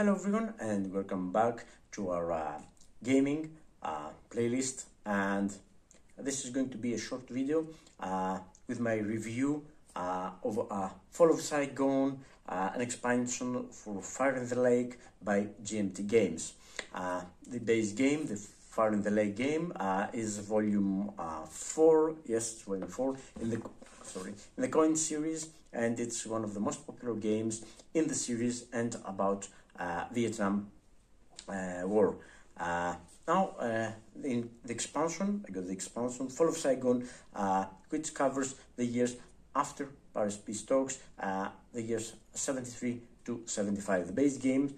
Hello everyone and welcome back to our gaming playlist, and this is going to be a short video with my review of Fall of Saigon, an expansion for Fire in the Lake by GMT Games. The base game, the Fire in the Lake game, is volume 4, yes, it's volume 4 in the coin series, and it's one of the most popular games in the series and about Vietnam War. Now, in the expansion, I got the expansion Fall of Saigon, which covers the years after Paris peace talks, the years 73 to 75. The base game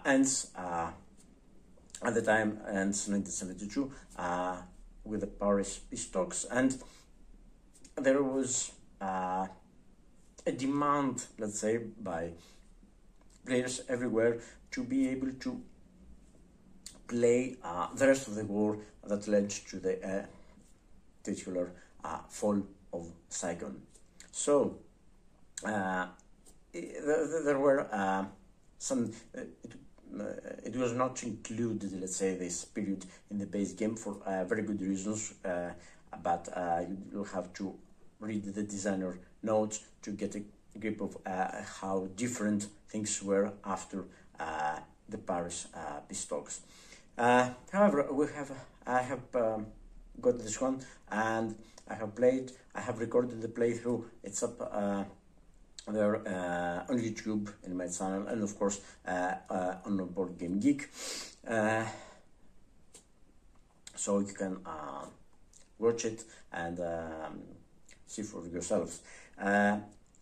ends at the time, ends 1972 with the Paris peace talks, and there was a demand, let's say, by players everywhere to be able to play the rest of the war that led to the titular Fall of Saigon. So there were some. It was not included, let's say, this period in the base game for very good reasons, but you'll have to read the designer notes to get a grip of how different things were after the Paris peace talks. However, I have got this one, and I have recorded the playthrough. It's up there on YouTube in my channel, and of course on Board Game Geek, so you can watch it and see for yourselves.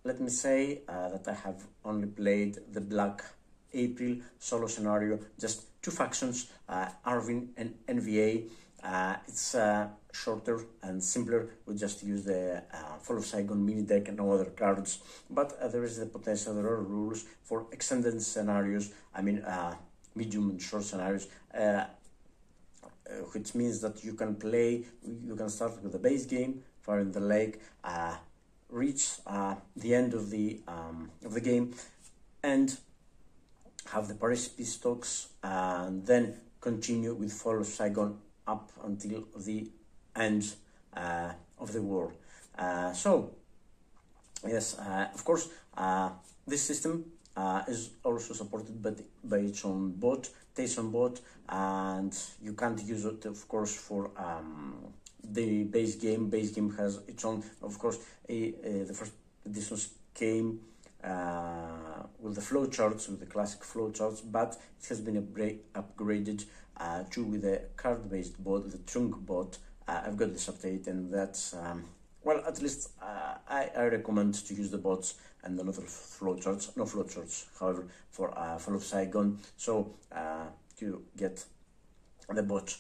Let me say that I have only played the Black April solo scenario, just two factions, Arvin and NVA. It's shorter and simpler. We just use the Fall of Saigon mini deck and no other cards, but there is the potential, there are rules for extended scenarios, I mean medium and short scenarios, which means that you can start with the base game, Fire in the Lake, reach the end of the game and have the Paris peace talks, and then continue with Fall of Saigon up until the end of the war. So yes, of course, this system is also supported by its own bot, Tayson bot, and you can't use it, of course, for the base game. Base game has its own, of course. The first editions came with the flowcharts, with the classic flowcharts, but it has been upgraded to with a card-based bot, the trunk bot. I've got this update, and that's well, at least I recommend to use the bots and not the flowcharts. No flowcharts, however, for Fall of Saigon. So to get the bot.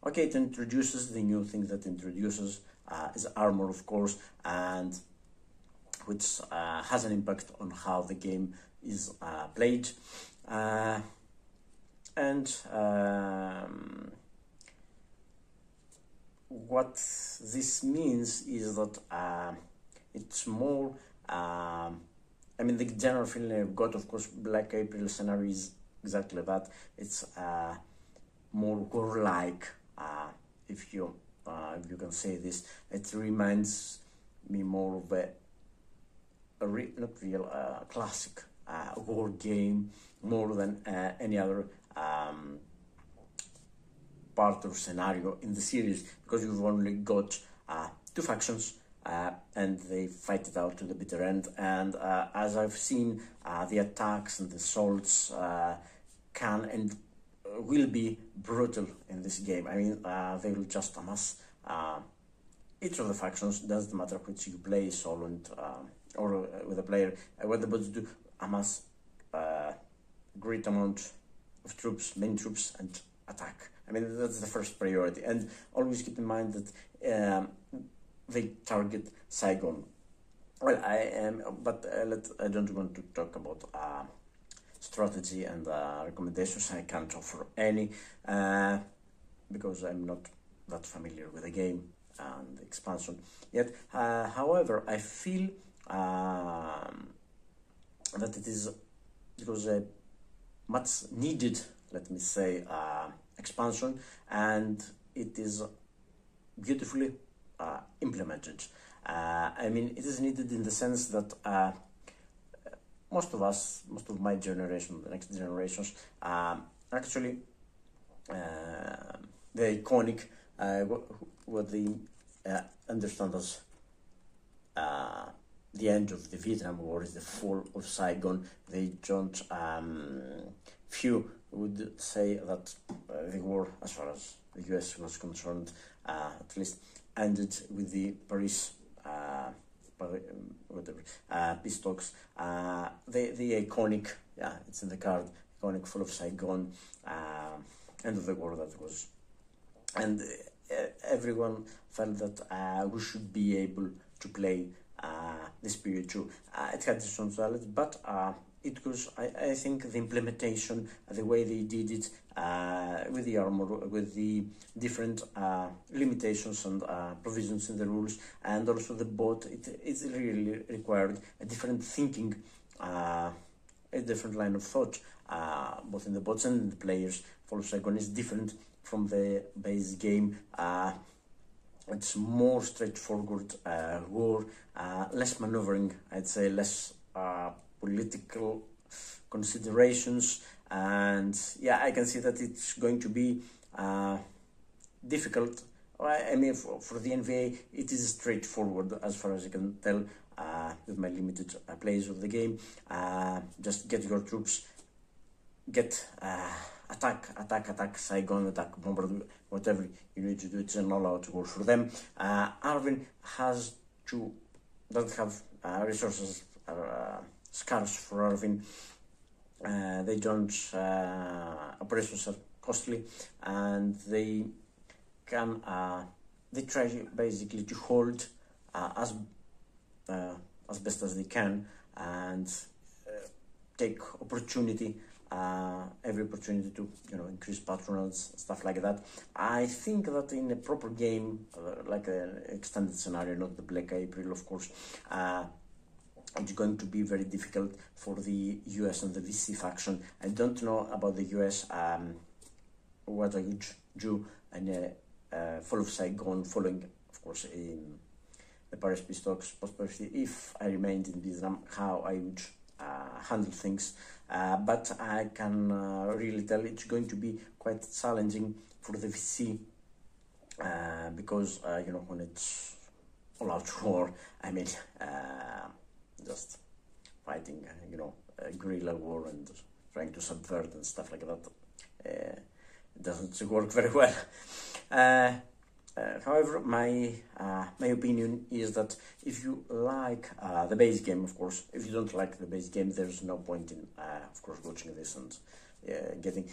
Okay, it introduces the new thing that introduces is armor, of course, and which has an impact on how the game is played. And what this means is that it's more, I mean, the general feeling I've got, of course, Black April scenario is exactly that. It's more warlike, if you can say this. It reminds me more of a classic war game, more than any other part or scenario in the series, because you've only got two factions and they fight it out to the bitter end. And as I've seen, the attacks and the assaults can and will be brutal in this game. I mean, they will just amass each of the factions. Doesn't matter which you play, solo and or with a player. What the bots do, amass great amount of troops, main troops, and attack. I mean, that's the first priority, and always keep in mind that they target Saigon. Well, I don't want to talk about strategy and recommendations. I can't offer any because I'm not that familiar with the game and the expansion yet. However, I feel that it is it was a much needed, let me say, expansion, and it is beautifully implemented. I mean, it is needed in the sense that most of my generation, the next generations, actually the iconic, what they understand as the end of the Vietnam War is the Fall of Saigon. They don't, few would say that the war, as far as the US was concerned, at least ended with the Paris peace talks. The iconic, yeah, it's in the card, iconic Fall of Saigon, end of the war that was. And everyone felt that we should be able to play this period too. It had its own challenges, but it was, I think, the implementation, the way they did it, with the armor, with the different limitations and provisions in the rules, and also the bot, it really required a different thinking, a different line of thought, both in the bots and in the players. Fall of Saigon is different from the base game. It's more straightforward war, less maneuvering, I'd say, less political considerations, and yeah, I can see that it's going to be difficult. I mean, for the NVA, it is straightforward as far as I can tell with my limited plays of the game. Just get your troops, get attack Saigon, attack bombard, whatever you need to do. It's an all-out war for them. Arvin doesn't have resources scarce for Arvin. They don't, operations are costly, and they can, they try basically to hold as best as they can, and take opportunity, every opportunity to, increase patronage, stuff like that. I think that in a proper game, like an extended scenario, not the Black April, of course, it's going to be very difficult for the US and the VC faction. I don't know about the US, what I would do in a Fall of Saigon, following, of course, in the Paris peace talks, post-Paris, if I remained in Vietnam, how I would handle things. But I can really tell it's going to be quite challenging for the VC, because, when it's all-out war, I mean, just fighting, a guerrilla war and trying to subvert and stuff like that, it doesn't work very well. However, my opinion is that if you like the base game, of course, if you don't like the base game, there's no point in, of course, watching this and getting.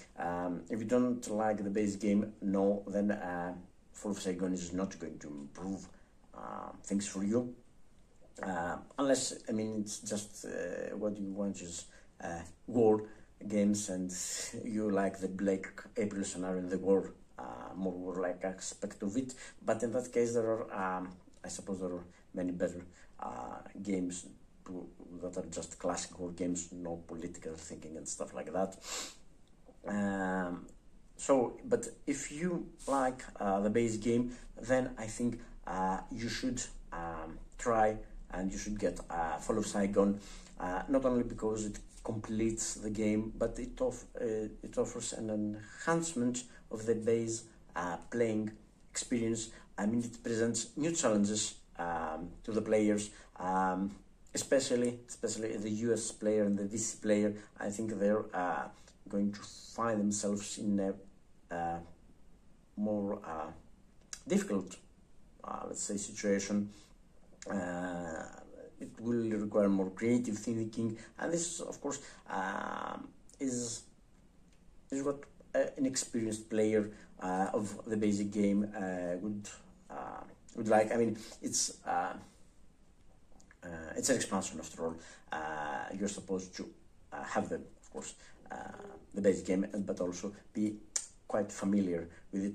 If you don't like the base game, no, then Fall of Saigon is not going to improve things for you. Unless, I mean, it's just what you want is war games, and you like the Black April scenario in the war, more war-like aspect of it. But in that case, there are, I suppose, there are many better games that are just classic war games, no political thinking and stuff like that. But if you like the base game, then I think you should try, and you should get Fall of Saigon, not only because it completes the game, but it offers an enhancement of the base playing experience. I mean, it presents new challenges to the players, especially the US player and the VC player. I think they're going to find themselves in a more difficult, let's say, situation. It will require more creative thinking, and this, of course, is what an experienced player of the basic game would like. I mean, it's an expansion after all. You're supposed to have the, of course, the basic game, but also be quite familiar with it.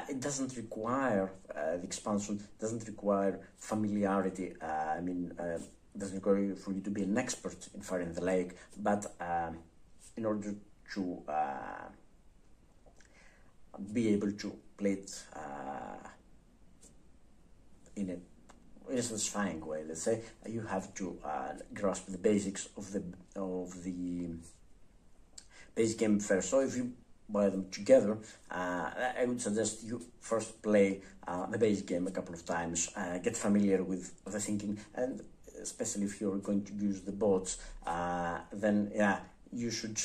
It doesn't require the expansion doesn't require familiarity. It doesn't require for you to be an expert in Fire in the Lake, but in order to be able to play it in a satisfying way. Let's say you have to grasp the basics of the base game first. So if you buy them together, I would suggest you first play the base game a couple of times, get familiar with the thinking, and especially if you're going to use the bots, then yeah, you should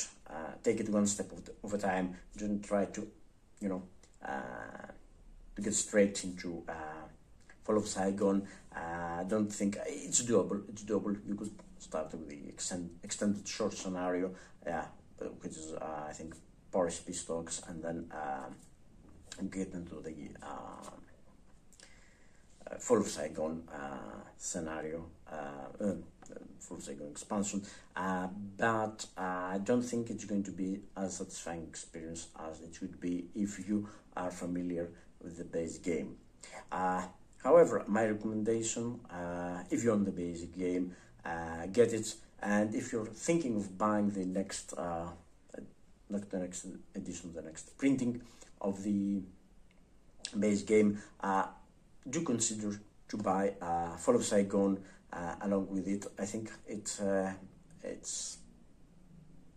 take it one step of a time. Don't try to, to get straight into Fall of Saigon. Don't think it's doable. It's doable. You could start with the extended short scenario, which is I think Paris stocks, and then get into the Fall of Saigon scenario, Fall of Saigon expansion, but I don't think it's going to be as satisfying experience as it would be if you are familiar with the base game. However, my recommendation, if you own the basic game, get it, and if you're thinking of buying the next not the next edition, the next printing of the base game, do consider to buy Fall of Saigon along with it. I think it's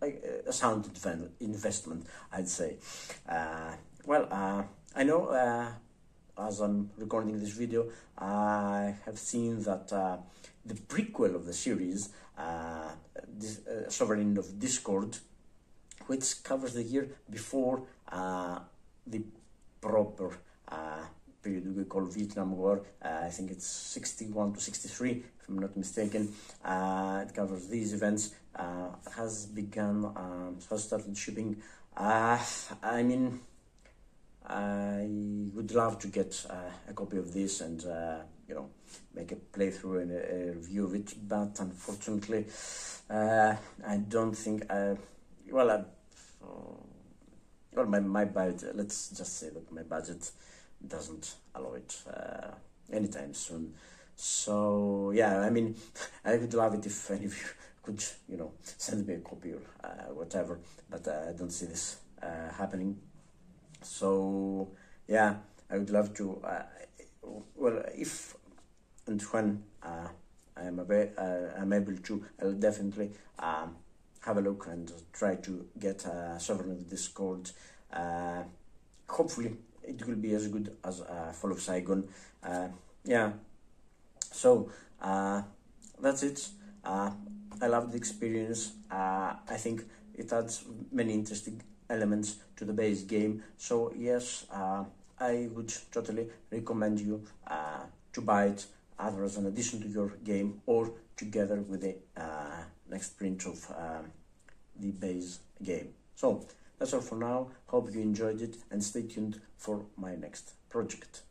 like a sound investment, I'd say. I know as I'm recording this video, I have seen that the prequel of the series, Sovereign of Discord, which covers the year before the proper period we call Vietnam War. I think it's 61 to 63, if I'm not mistaken. It covers these events. Has begun, has started shipping. I mean, I would love to get a copy of this and make a playthrough and a review of it, but unfortunately, I don't think. My budget, let's just say that my budget doesn't allow it anytime soon. So yeah, I mean, I would love it if any of you could, send me a copy or whatever, but I don't see this happening. So yeah, I would love to, if and when I'm able to, I'll definitely have a look and try to get Sovereign of Discord. Hopefully it will be as good as Fall of Saigon. So that's it. I love the experience. I think it adds many interesting elements to the base game. So yes, I would totally recommend you to buy it either as an addition to your game or together with the next print of the base game. So that's all for now. Hope you enjoyed it and stay tuned for my next project.